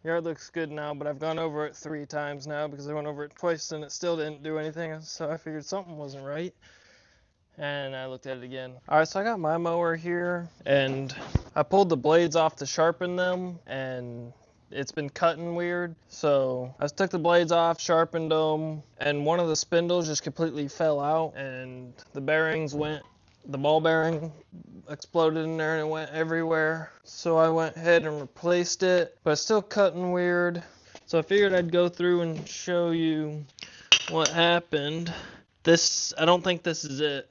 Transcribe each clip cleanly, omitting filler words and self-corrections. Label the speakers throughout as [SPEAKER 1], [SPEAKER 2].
[SPEAKER 1] Yard looks good now, but I've gone over it 3 times now because I went over it twice and it still didn't do anything, so I figured something wasn't right. And I looked at it again. Alright, so I got my mower here, and I pulled the blades off to sharpen them, and it's been cutting weird. So I took the blades off, sharpened them, and one of the spindles just completely fell out, and the ball bearing exploded in there and it went everywhere. So I went ahead and replaced it, but it's still cutting weird. So I figured I'd go through and show you what happened. I don't think this is it.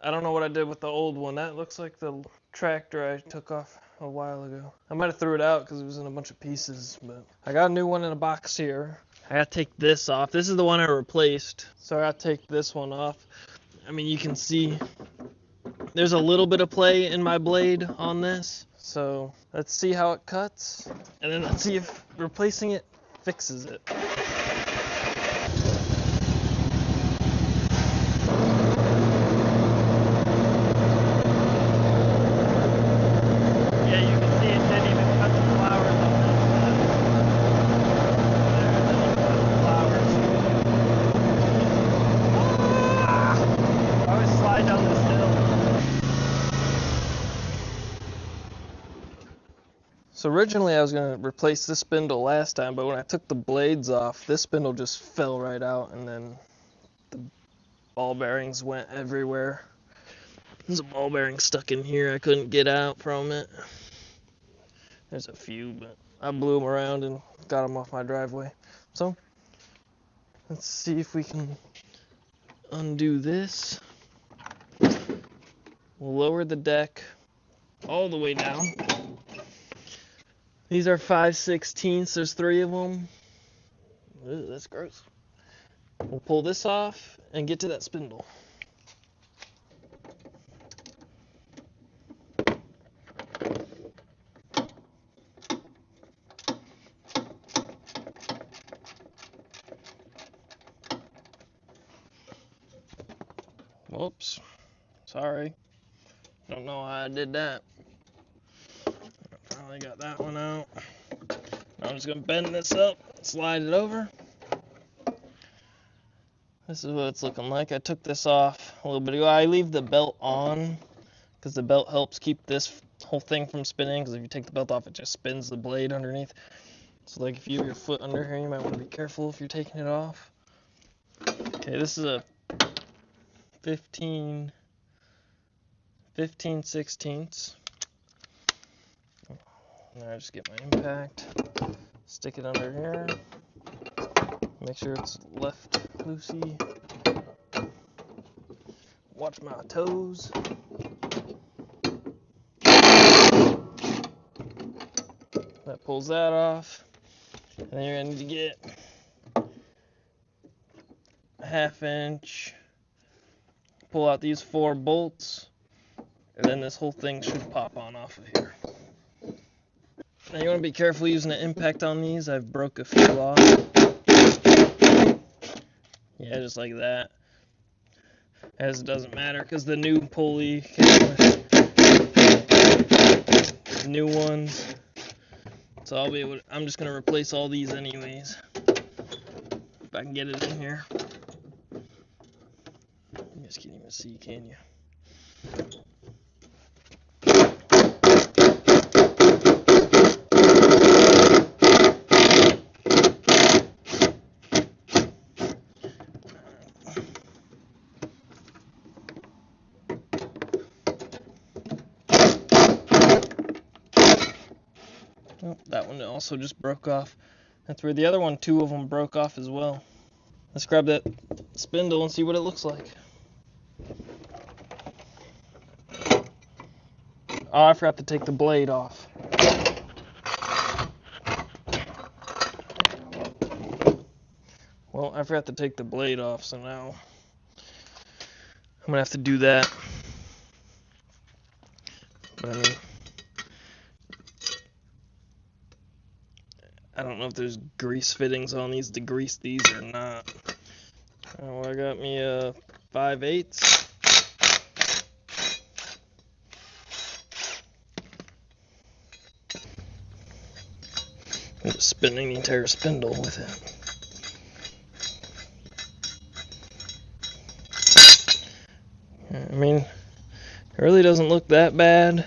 [SPEAKER 1] I don't know what I did with the old one. That looks like the tractor I took off a while ago. I might have threw it out because it was in a bunch of pieces, but I got a new one in a box here. I gotta take this off. This is the one I replaced, so I gotta take this one off. I mean, you can see there's a little bit of play in my blade on this. So let's see how it cuts, and then let's see if replacing it fixes it. So originally I was going to replace this spindle last time, but when I took the blades off, this spindle just fell right out, and then the ball bearings went everywhere. There's a ball bearing stuck in here. I couldn't get out from it. There's a few, but I blew them around and got them off my driveway. So let's see if we can undo this. We'll lower the deck all the way down. These are 5/16. There's 3 of them. Ooh, that's gross. We'll pull this off and get to that spindle. Whoops. Sorry. Don't know how I did that. Finally got that one out. Now I'm just going to bend this up, slide it over. This is what it's looking like. I took this off a little bit ago. I leave the belt on because the belt helps keep this whole thing from spinning, because if you take the belt off, it just spins the blade underneath. So like if you have your foot under here, you might want to be careful if you're taking it off. Okay, this is a 15/16. Now I just get my impact, stick it under here, make sure it's left loosey. Watch my toes. That pulls that off. And then you're going to need to get a 1/2 inch, pull out these 4 bolts, and then this whole thing should pop on off of here. Now you want to be careful using the impact on these. I've broke a few off. Yeah, just like that. As it doesn't matter because the new pulley came with new ones. So I'm just going to replace all these anyways. If I can get it in here. You guys can't even see, can you? Oh, that one also just broke off. That's where the other one, 2 of them broke off as well. Let's grab that spindle and see what it looks like. Oh, I forgot to take the blade off. Well, I forgot to take the blade off, so now I'm going to have to do that. But I mean, I don't know if there's grease fittings on these to grease these or not. Oh, I got me a 5/8. just spinning the entire spindle with it. I mean, it really doesn't look that bad.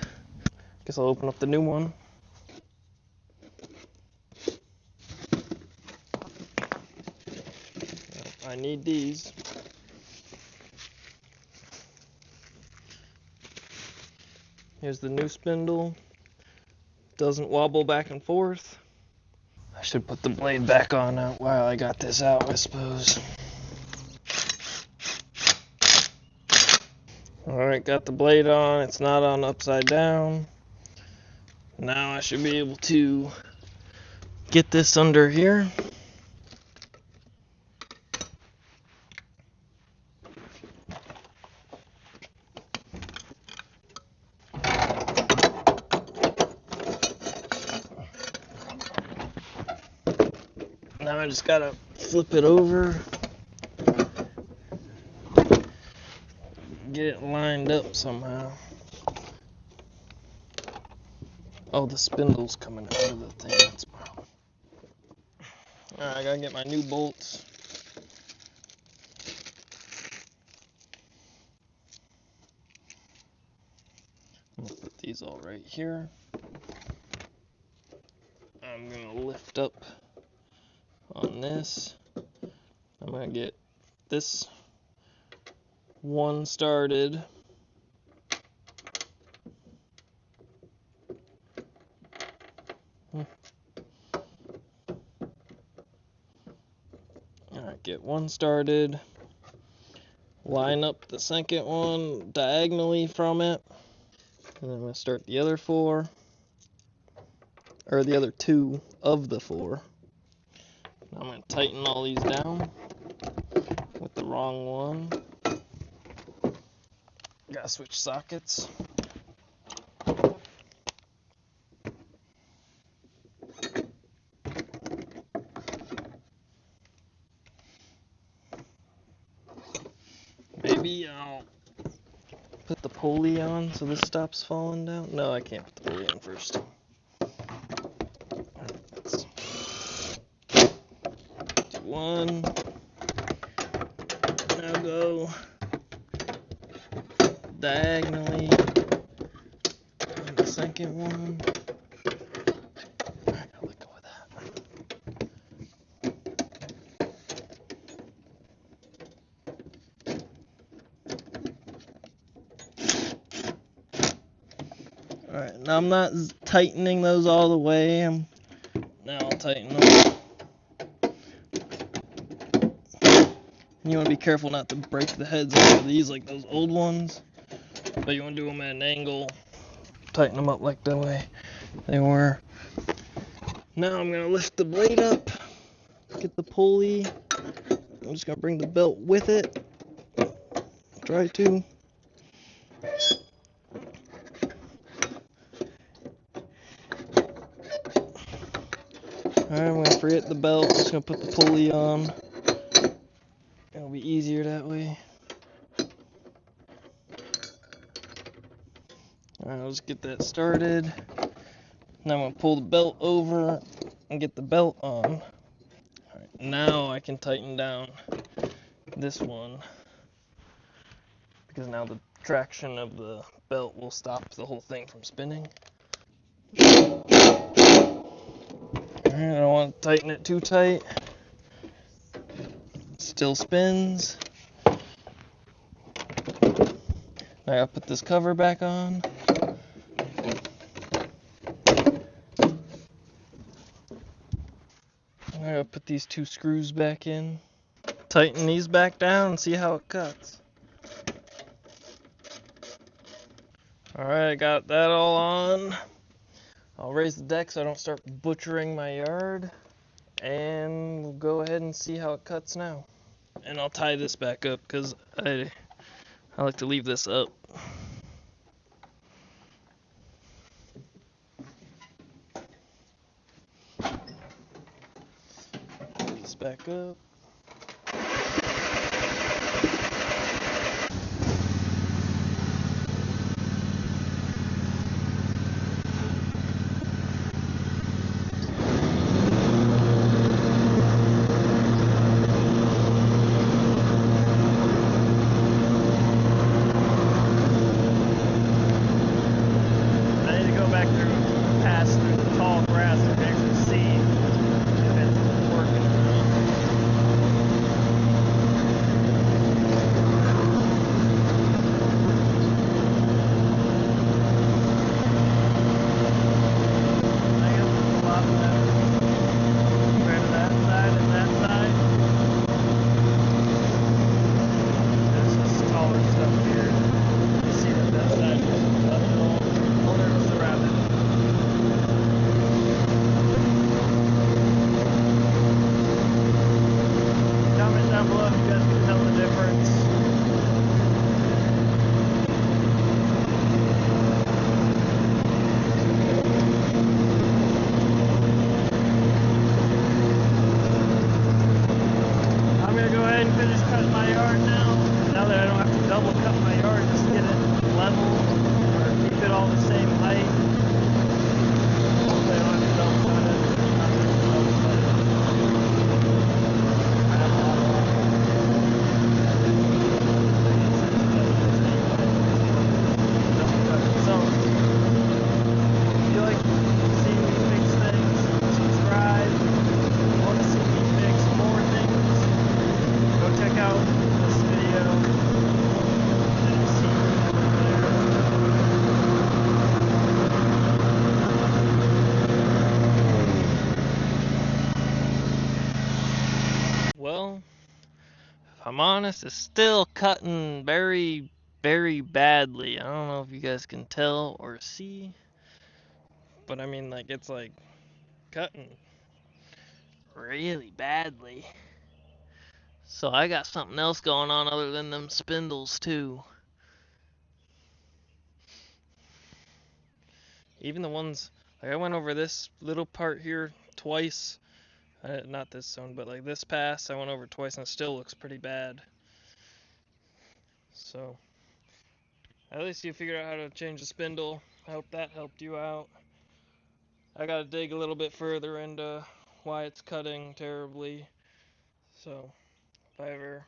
[SPEAKER 1] Guess I'll open up the new one. I need these. Here's the new spindle. Doesn't wobble back and forth. I should put the blade back on now while I got this out, I suppose. Alright, got the blade on. It's not on upside down. Now I should be able to get this under here. Now I just gotta flip it over, get it lined up somehow. Oh, the spindle's coming out of the thing. That's the problem. Alright, I gotta get my new bolts. I'm gonna put these all right here. I'm gonna lift up on this. I'm gonna get this one started. Alright, get one started. Line up the second one diagonally from it. And then I'm gonna start the other four. Or the other two of the four. I'm going to tighten all these down with the wrong one. Gotta switch sockets. Maybe I'll put the pulley on so this stops falling down. No, I can't put the pulley on first. One. Now go diagonally on the second one. I gotta let go of that. Alright, now I'm not tightening those all the way. Now I'll tighten them. You want to be careful not to break the heads off of these like those old ones, but you want to do them at an angle, tighten them up like the way they were. Now I'm going to lift the blade up, get the pulley. I'm just going to bring the belt with it, try to. Alright, I'm going to forget the belt, I'm just going to put the pulley on. It'll be easier that way. Alright, I'll just get that started. Now I'm going to pull the belt over and get the belt on. Alright, now I can tighten down this one, because now the traction of the belt will stop the whole thing from spinning. Alright, I don't want to tighten it too tight. Still spins. I gotta put this cover back on. I gotta put these two screws back in. Tighten these back down and see how it cuts. Alright, I got that all on. I'll raise the deck so I don't start butchering my yard. And we'll go ahead and see how it cuts now. And I'll tie this back up because I like to leave this up. Put this back up. cutting my yard now. Now that I don't have to double cut my yard, just get it level or keep it all the same height. Hopefully I don't have to double cut it. Not really double cut it. I have a lot of double cut it. So if you like to see me fix things, subscribe. Want to see me fix more things, go check out this video, and I'll see you there. Well, if I'm honest, it's still cutting very, very badly. I don't know if you guys can tell or see, but I mean, like, it's like cutting really badly. So I got something else going on other than them spindles too. Even the ones, like I went over this little part here twice. Not this zone, but like this pass, I went over twice and it still looks pretty bad. So at least you figured out how to change the spindle. I hope that helped you out. I gotta dig a little bit further into why it's cutting terribly. So if I ever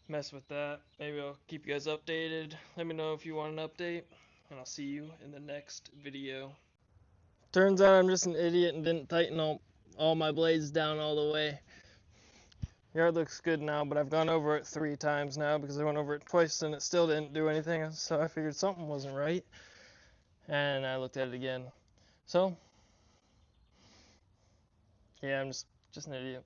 [SPEAKER 1] mess with that, maybe I'll keep you guys updated. Let me know if you want an update, and I'll see you in the next video. Turns out I'm just an idiot and didn't tighten all my blades down all the way. Yard looks good now, but I've gone over it 3 times now because I went over it twice and it still didn't do anything, so I figured something wasn't right, and I looked at it again. So yeah, I'm just an idiot.